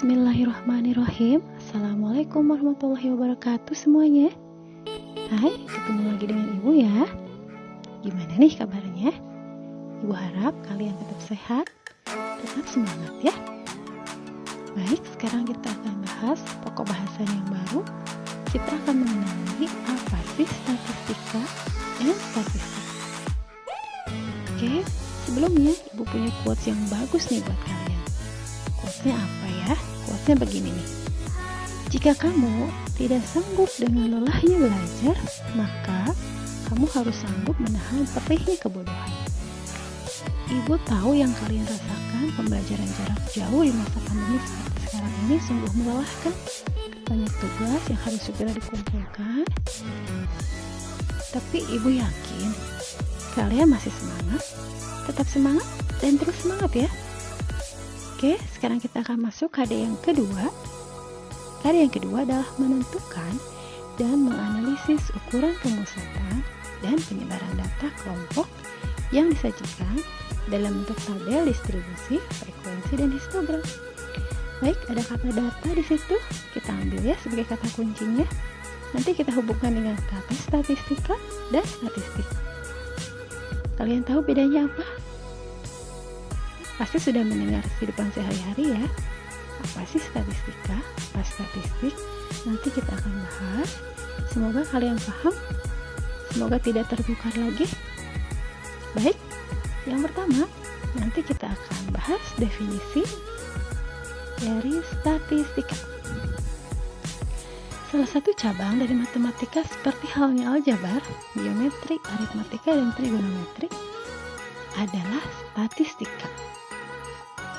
Bismillahirrahmanirrahim. Assalamualaikum warahmatullahi wabarakatuh semuanya. Hai, ketemu lagi dengan Ibu ya. Gimana nih kabarnya? Ibu harap kalian tetap sehat, tetap semangat ya. Baik, sekarang kita akan bahas pokok bahasan yang baru. Kita akan mengenali apa sih statistika dan statistik. Oke, sebelumnya Ibu punya quotes yang bagus nih buat kalian. Quotesnya apa ya? Quotesnya begini nih. Jika kamu tidak sanggup dengan lelahnya belajar, maka kamu harus sanggup menahan perihnya kebodohan. Ibu tahu yang kalian rasakan, pembelajaran jarak jauh di masa pandemi seperti sekarang ini sungguh melelahkan. Banyak tugas yang harus segera dikumpulkan. Tapi Ibu yakin kalian masih semangat. Tetap semangat dan terus semangat ya. Oke, sekarang kita akan masuk KD yang kedua. KD yang kedua adalah menentukan dan menganalisis ukuran pemusatan dan penyebaran data kelompok yang disajikan dalam bentuk tabel distribusi, frekuensi, dan histogram. Baik, ada kata data di situ. Kita ambil ya sebagai kata kuncinya. Nanti kita hubungkan dengan kata statistika dan statistik. Kalian tahu bedanya apa? Pasti sudah mendengar kehidupan sehari-hari ya. Apa sih statistika? Apa statistik? Nanti kita akan bahas. Semoga kalian paham. Semoga tidak tertukar lagi. Baik, yang pertama nanti kita akan bahas definisi dari statistika. Salah satu cabang dari matematika seperti halnya aljabar, geometri, aritmatika, dan trigonometri adalah statistika.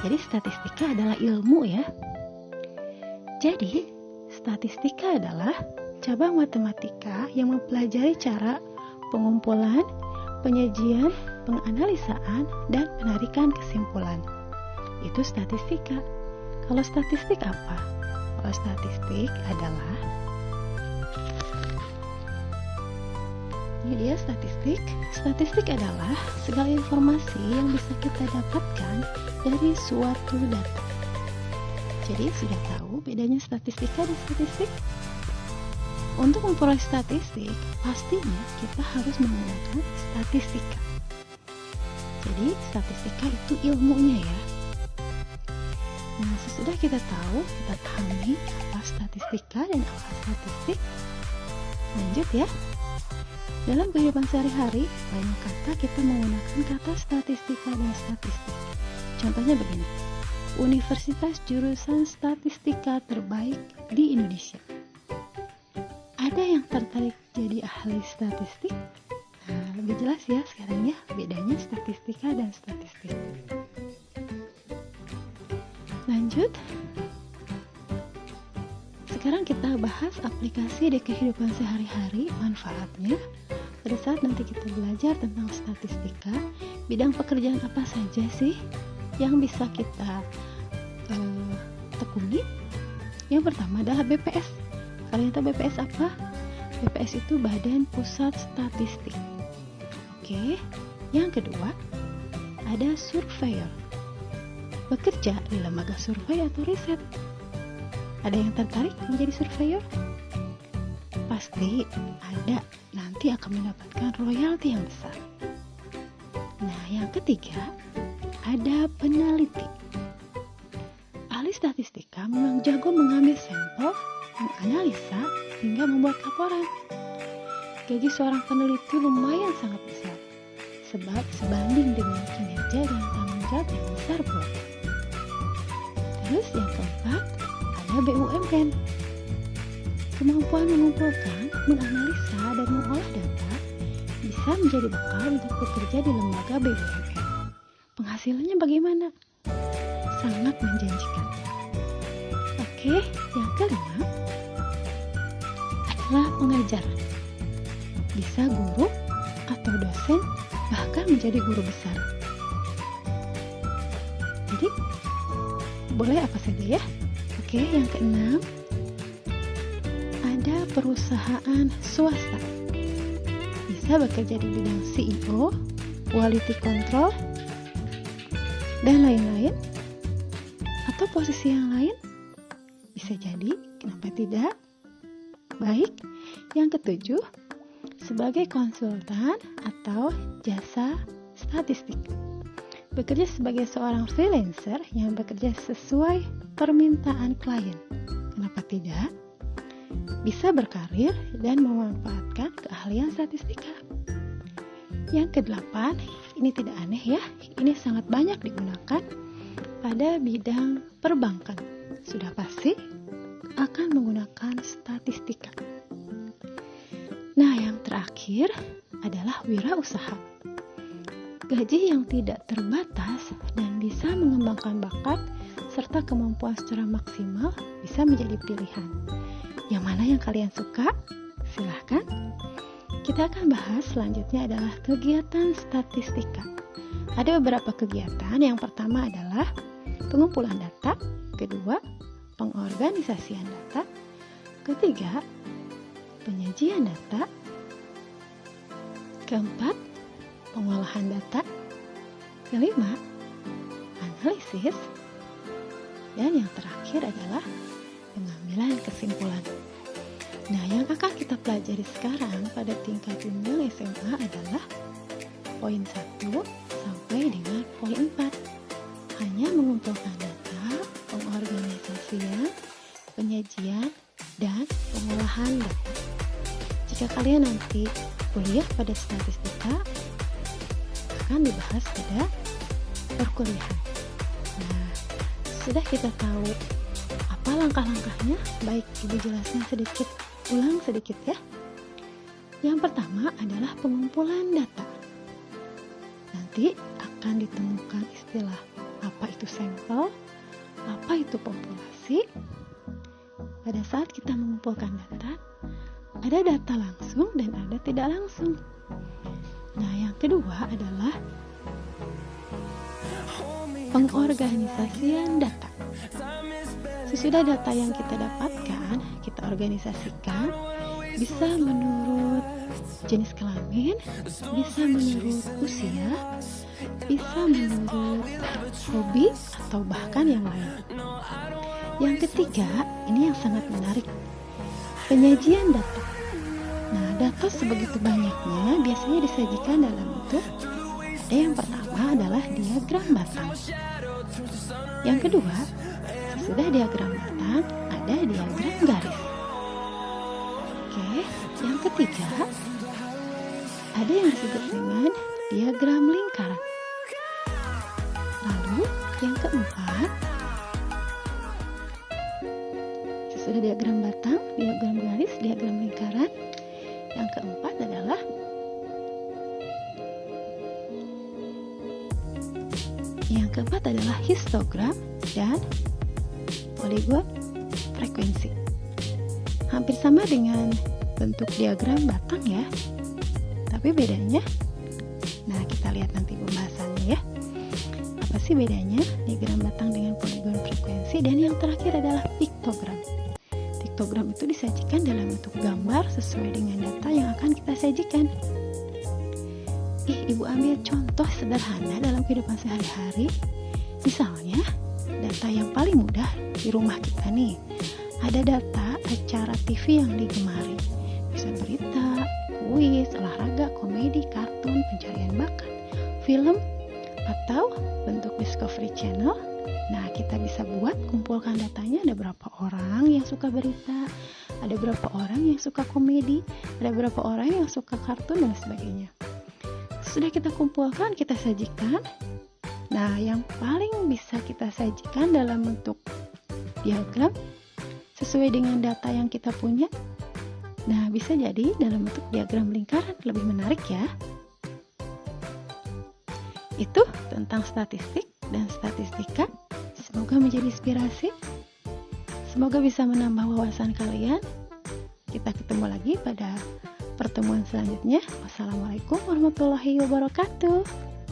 Jadi statistika adalah ilmu ya. Jadi statistika adalah cabang matematika yang mempelajari cara pengumpulan, penyajian, penganalisaan, dan penarikan kesimpulan. Itu statistika. Kalau statistik apa? Kalau statistik adalah ini dia statistik. Statistik adalah segala informasi yang bisa kita dapatkan dari suatu data. Jadi sudah tahu bedanya statistika dan statistik? Untuk memperoleh statistik, pastinya kita harus menggunakan statistika. Jadi statistika itu ilmunya ya. Nah, sesudah kita tahu, kita pahami apa statistika dan apa statistik, lanjut ya. Dalam kehidupan sehari-hari, banyak kata kita menggunakan kata statistika dan statistik. Contohnya begini, Universitas jurusan statistika terbaik di Indonesia. Ada yang tertarik jadi ahli statistik? Nah, lebih jelas ya sekarang ya, bedanya statistika dan statistik. Lanjut. Sekarang kita bahas aplikasi di kehidupan sehari-hari, manfaatnya. Pada saat nanti kita belajar tentang statistika, bidang pekerjaan apa saja sih yang bisa kita tekuni? Yang pertama adalah BPS. Kalian tahu BPS apa? BPS itu Badan Pusat Statistik. Oke. Yang kedua, ada surveyor. Bekerja di lembaga survei atau riset. Ada yang tertarik menjadi surveyor? Pasti ada. Nanti akan mendapatkan royalti yang besar. Nah, yang ketiga, ada peneliti. Ahli statistika memang jago mengambil sampel, menganalisa, hingga membuat laporan. Gaji seorang peneliti lumayan sangat besar, sebab sebanding dengan kinerja dan tanggung jawab yang besar pula. Terus yang keempat, ada BUMN. Kemampuan mengumpulkan, menganalisa, dan mengolah data bisa menjadi bekal untuk bekerja di lembaga BUMN. Penghasilannya bagaimana? Sangat menjanjikan. Oke, yang kelima adalah pengajar. Bisa guru atau dosen, bahkan menjadi guru besar. Jadi, boleh apa saja ya? Oke, yang keenam ada perusahaan swasta. Bisa bekerja di bidang CEO, quality control, dan lain-lain. Atau posisi yang lain Bisa jadi, kenapa tidak? Baik, yang ketujuh, sebagai konsultan atau jasa statistik. Bekerja sebagai seorang freelancer yang bekerja sesuai permintaan klien. Kenapa tidak? Bisa berkarir dan memanfaatkan keahlian statistika. Yang kedelapan, ini tidak aneh ya, ini sangat banyak digunakan pada bidang perbankan. Sudah pasti akan menggunakan statistika. Nah, yang terakhir adalah wirausaha. Gaji yang tidak terbatas dan bisa mengembangkan bakat serta kemampuan secara maksimal bisa menjadi pilihan. Yang mana yang kalian suka? Silahkan. Kita akan bahas selanjutnya adalah kegiatan statistika. Ada beberapa kegiatan. Yang pertama adalah pengumpulan data, kedua, pengorganisasian data, ketiga, penyajian data, keempat, pengolahan data, kelima, analisis, dan yang terakhir adalah pengambilan kesimpulan. Nah, yang akan kita pelajari sekarang pada tingkat jenjang SMA adalah poin 1 sampai dengan poin 4. Hanya mengumpulkan data, pengorganisasian, penyajian, dan pengolahan data. Jika kalian nanti kuliah pada statistika, akan dibahas pada perkuliahan. Nah, sudah kita tahu apa langkah-langkahnya, baik Ibu jelaskan sedikit, ulang sedikit ya. Yang pertama adalah pengumpulan data. Nanti akan ditemukan istilah apa itu sampel, apa itu populasi. Pada saat kita mengumpulkan data, ada data langsung dan ada tidak langsung. Nah, yang kedua adalah pengorganisasian data. Sesudah data yang kita dapatkan, kita organisasikan, bisa menurut jenis kelamin, bisa menurut usia, bisa menurut hobi, atau bahkan yang lain. Yang ketiga, ini yang sangat menarik, penyajian data. Nah, data sebegitu banyaknya biasanya disajikan dalam bentuk, ada yang pertama adalah diagram batang. Yang kedua, sesudah diagram batang, ada diagram garis. Oke, yang ketiga, ada yang disebut dengan diagram lingkaran. Lalu, yang keempat, sesudah diagram batang, diagram garis, diagram lingkaran, yang keempat adalah histogram dan poligon frekuensi. Hampir sama dengan bentuk diagram batang ya, tapi bedanya, nah kita lihat nanti pembahasannya ya. Apa sih bedanya diagram batang dengan poligon frekuensi? Dan yang terakhir adalah piktogram. Piktogram itu disajikan dalam bentuk gambar sesuai dengan data yang akan kita sajikan. Ibu ambil contoh sederhana dalam kehidupan sehari-hari. Misalnya, data yang paling mudah di rumah kita nih. Ada data acara TV yang digemari. Bisa berita, kuis, olahraga, komedi, kartun, pencarian bakat, film, atau bentuk Discovery Channel. Nah, kita bisa buat kumpulkan datanya, ada berapa orang yang suka berita, ada berapa orang yang suka komedi, ada berapa orang yang suka kartun, dan sebagainya. Sudah kita kumpulkan, kita sajikan. Nah, yang paling bisa kita sajikan dalam bentuk diagram sesuai dengan data yang kita punya. Nah, bisa jadi dalam bentuk diagram lingkaran, lebih menarik ya. Itu tentang statistik dan statistika. Semoga menjadi inspirasi. Semoga bisa menambah wawasan kalian. Kita ketemu lagi pada pertemuan selanjutnya. Wassalamualaikum warahmatullahi wabarakatuh.